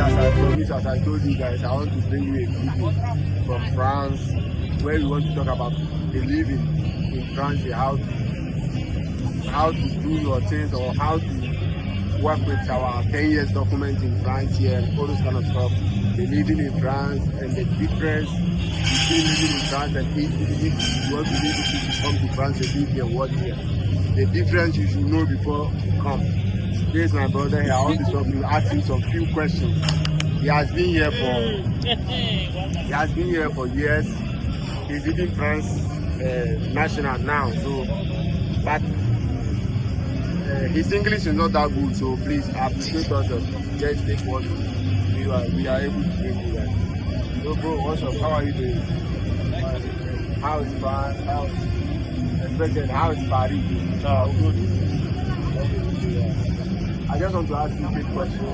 as I promised, as I told you guys, I want to bring you a video from France where we want to talk about the living in France, how to do your things or how to work with our 10 years document in France here and all those kind of stuff. The living in France and the difference between living in France and if you want to live to come to France and live here, work here. The difference you should know before you come. This is my brother here. I want to talk to you, ask him some few questions. He has been here for years. He's living France national now. So, but his English is not that good. So please appreciate us. Just take what we are able to bring you guys. So bro, what's up? How are you doing? How is France? How is Paris? Good. I just want to ask you a quick question.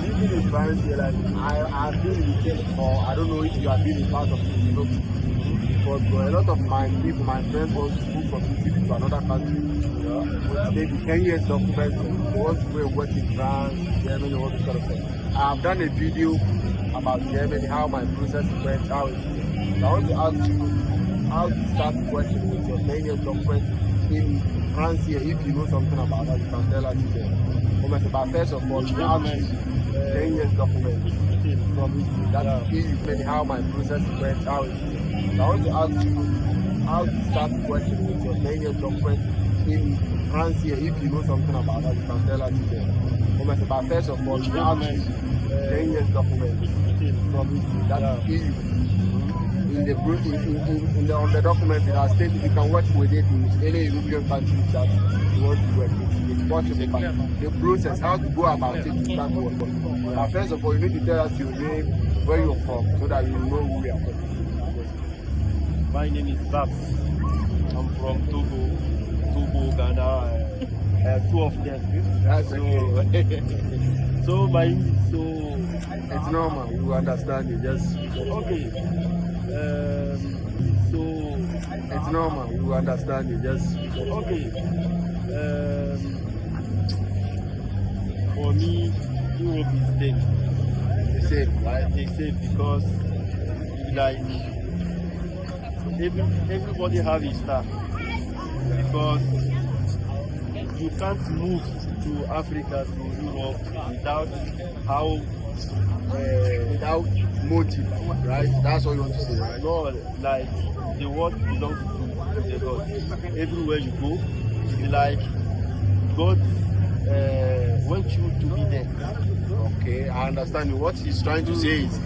Living in France here, I've been in Italy before. I don't know if you have been in part of Europe before, but a lot of my people, my friends want to move from Italy to another country. With maybe 10 years document, they want to go and work in France, Germany, all this kind of stuff. I've done a video about Germany, how my process went, how it is. I want to ask you how to start working with your 10 years document in France here. If you know something about that, you can tell us today. But first of all, you have 10 years document from it. That is how my process went, how it is. I want to ask you how to start working with your 10 years document in France here. If you know something about that, you can tell us today. But first of all, you have 10 years document from it. That is on the document it has stated you can work with it in any European countries that you want to work with. It's possible, but the process, how to go about it to start working. But first of all, you need to tell us your name, where you're from, so that you know who we are from. My name is Babs. I'm from Togo, Ghana. Two of them. That's okay. So my English, it's normal. You understand it. Just okay. So it's normal. You understand it. Just okay. For me, Europe is the same, right? The same because like everybody have a star. Because you can't move to Africa to Europe without motive, right? That's what you want to say, right? No, like the world belongs to the God. Everywhere you go, it's like God wants you to be there. Okay, I understand you. What he's trying to say is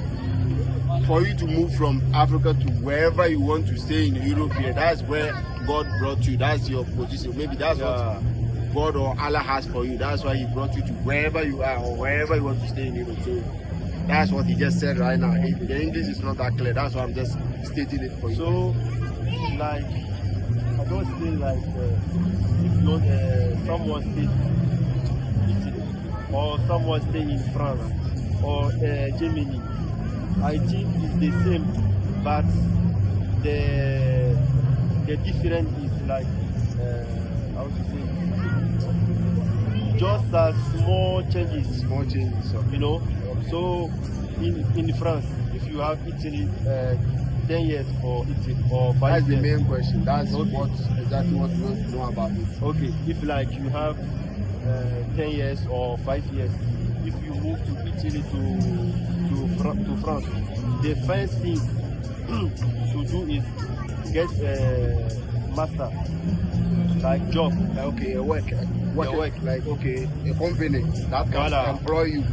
for you to move from Africa to wherever you want to stay in Europe here, that's where God brought you. That's your position. Maybe that's what God or Allah has for you. That's why he brought you to wherever you are or wherever you want to stay in Europe. So that's what he just said right now. The English is not that clear. That's why I'm just stating it for you. So, like, I don't feel like if not someone stay in Italy or someone stay in France or Germany, I think it's the same, but the difference is like how to say, just a small changes, you know. So in France, if you have Italy 10 years for Italy or 5 that's years, the main question. That's exactly what you want to know about it. Okay, if like you have 10 years or 5 years, if you move to Italy to France, the first thing to do is get a master, like job. Okay, a work, like okay, a company that can employ you.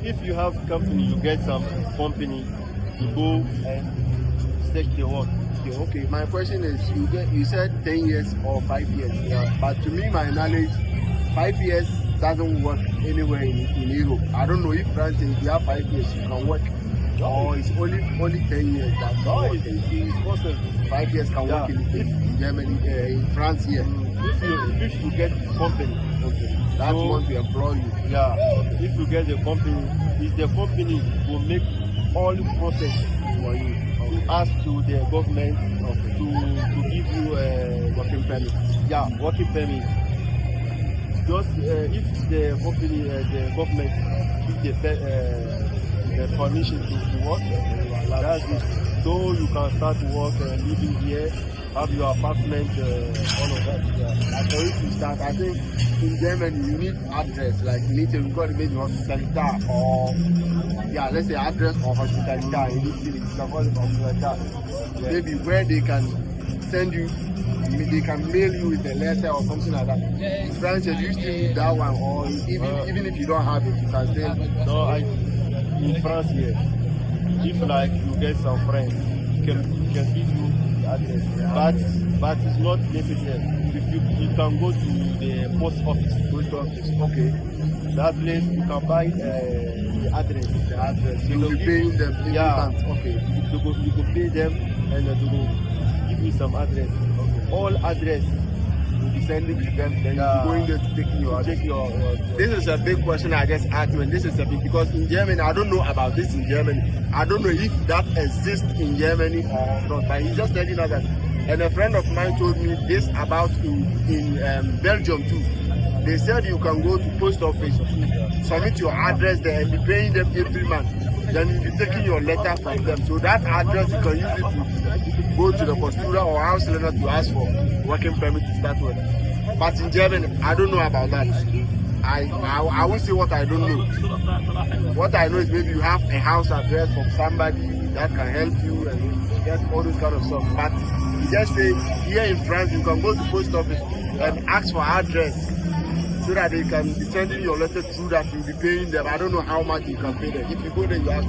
If you have company, you get some company, you go and search the work. Okay, my question is, you said 10 years or 5 years, but to me, my knowledge, 5 years doesn't work anywhere in Europe. I don't know if France, if you have 5 years, you can work, or it's only 10 years. It's possible. 5 years can work in Germany, in France here. If you get company, that's what we employ you. Yeah, if you get the company, it's the company will make all the process for you. To ask to the government to give you a working permit. Yeah, working permit. just if the company, the government give the permission to work, that's it. So you can start to work living here, have your apartment, all of that. Yeah. Like for you to start, I think in Germany you need address, like you need to record maybe hospitality or yeah, let's say address or hospitality, anything it's called hospitality. Yeah. Maybe where they can send you, they can mail you with a letter or something like that. In France, do you still need that one, or even if you don't have it, you can still. No, in France here, if like you get some friends, can give you the address, but it's not necessary. If you can go to the post office. Okay. That place you can buy the address. You will be paying them every month. Okay. You could pay them and they will give you some address. Okay. All address will be sending to them. Then you're going there to take your address. This is a big question I just asked you, and this is a big because in Germany I don't know about this in Germany. I don't know if that exists in Germany or not. But he's just telling us that. And a friend of mine told me this about in Belgium too. They said you can go to post office, submit your address there and be paying them every month. Then you'll be taking your letter from them. So that address you can use it to go to the postura or house learner to ask for working permit to start with. But in Germany, I don't know about that. I will say what I don't know. What I know is maybe you have a house address from somebody that can help you and get all this kind of stuff. But you just say here in France you can go to post office and ask for address so that they can be sending your letter through that you'll be paying them. I don't know how much you can pay them. If you go there, you ask,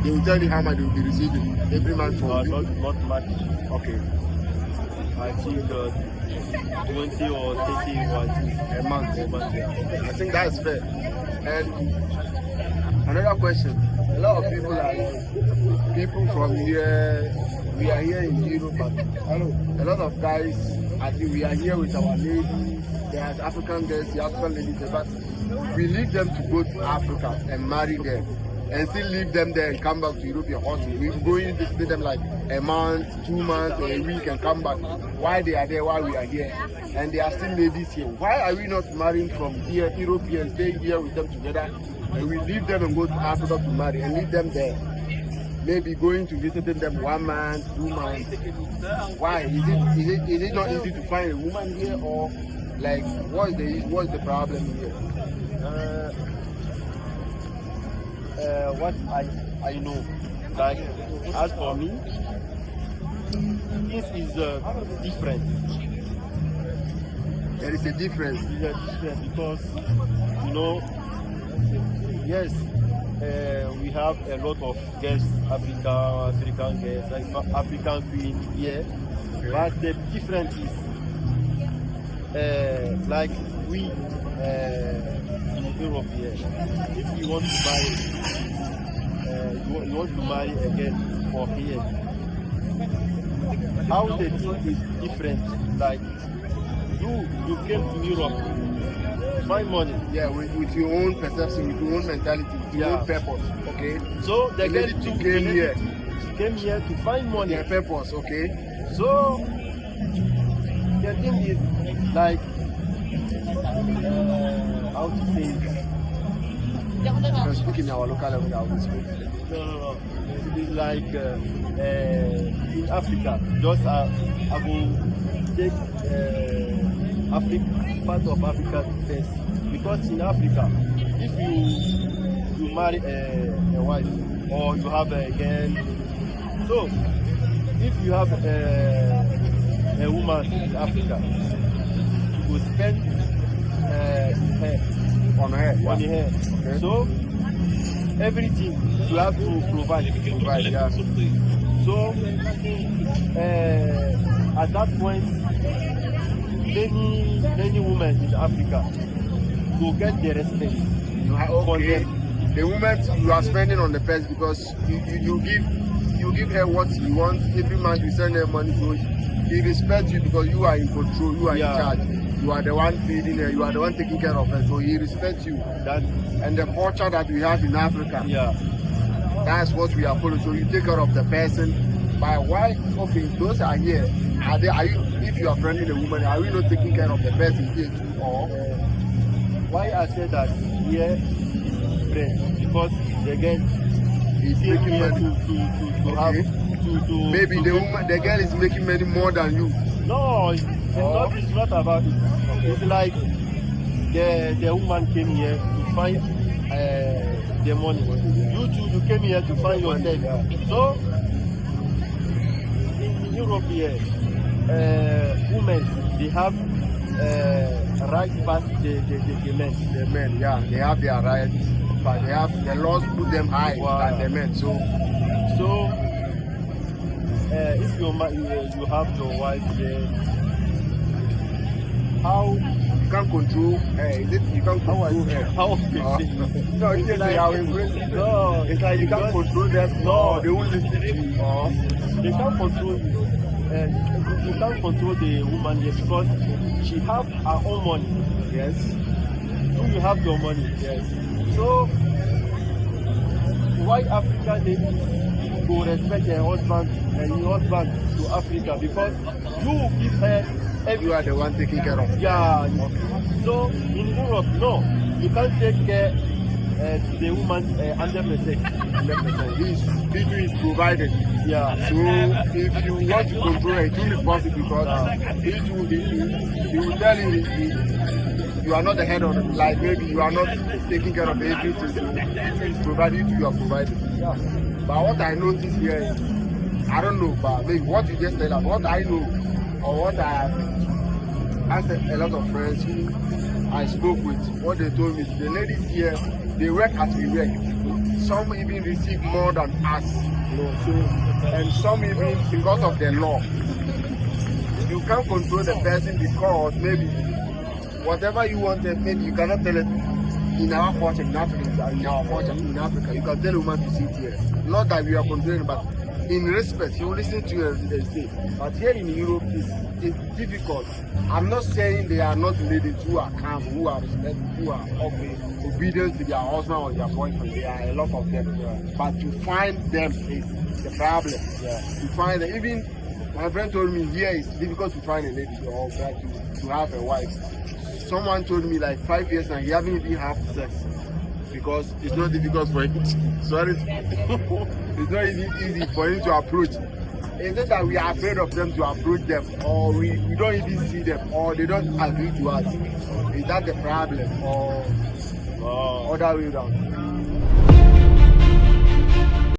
they will tell you how much they will be receiving every month from you. Not much. Okay. I think 20 or 30 a month. Yeah. I think that's fair. And another question. A lot of people are people from here. We are here in Europe, but a lot of guys, I think we are here with our ladies. They are African girls, the African ladies, but we leave them to go to Africa and marry them and still leave them there and come back to Europe and hustle. We go in visit them like a month, 2 months, or a week and come back. Why they are there, while we are here? And they are still ladies here. Why are we not marrying from here, Europeans, staying here with them together, and we leave them and go to Africa to marry and leave them there? Maybe going to visit them 1 month, 2 months. Why? Is it not easy to find a woman here, or like what's the problem here? What I know, like as for me, this is different. There is a difference. It's different because yes. We have a lot of guests, African guests, like African queen here. Okay. But the difference is, like we in Europe here, if you want to marry a girl for here, how the thing is different. Like you came to Europe. Find money. Yeah, with your own perception, with your own mentality, with your own purpose. Okay. So the girl came here to find money. Their purpose. Okay. So the thing is like how to say it? I'm speaking our local language. I will speak. No. It's like in Africa. Just I will take. Part of Africa first, because in Africa, if you marry a wife or you have a girl, so if you have a woman in Africa, you will spend on her. Okay. So everything you have to provide. Yeah. So at that point. Many women in Africa will get the respect. Okay. The women you are spending on the person because you give her what you want. Every month you send her money, so he respects you because you are in control, you are in charge. You are the one feeding her, you are the one taking care of her, so he respects you. And the culture that we have in Africa, that's what we are following. So you take care of the person. By why? Okay, those are here. Are you? If you are friendly a woman, are we not taking care of the person here too? Or why I said that here is different, because the girl He's came making here money. to Okay. have to Maybe to the girl is making money more than you. no, it's not about it. It's like the woman came here to find the money. You came here to find yourself. So in Europe here, women, they have right past the men. The men, yeah, they have their rights, but they have the laws put them high Wow. than the men. So If you have your wife there, how you can't control. Is it you can't how control her? how No, it's just like how it's no, It's like you can't control them. No. They won't listen to you. they can't control you. You can't control the woman here because she have her own money. Yes. You have your money. Yes. So why African ladies go respect her husband and your husband to Africa, because you give her every You are the one taking care of. yeah. So in Europe, no, you can't take care to the woman 100%. 100%. He too is provided. Yeah. So if you want to control it, it will be possible because he will tell you you are not the head of it. Like maybe you are not taking care of everything. So it's provided, you are provided. Yeah. But what I notice here is, I don't know, but maybe what you just tell us, what I know, or what I have asked a lot of friends who I spoke with, what they told me is the ladies here, they work as we work. Some even receive more than us, you know, so, and some even because of the law. You can't control the person because maybe whatever you wanted, maybe you cannot tell it in our culture, in Africa, in Africa, you can tell a woman to sit here. Not that we are complaining, but in respect, you listen to you and they stay. But here in Europe, it's difficult. I'm not saying they are not ladies who are calm, who are respectful, who are obedient to their husband or their boyfriend. There are a lot of them. But to find them is the problem. To find them, even my friend told me here it's difficult to find a lady or to have a wife. Someone told me like 5 years now he haven't even had sex because it's not difficult for him. Sorry, it's not easy for him to approach. Is it that we are afraid of them to approach them, or we don't even see them, or they don't agree to us? Is that the problem, or other way around?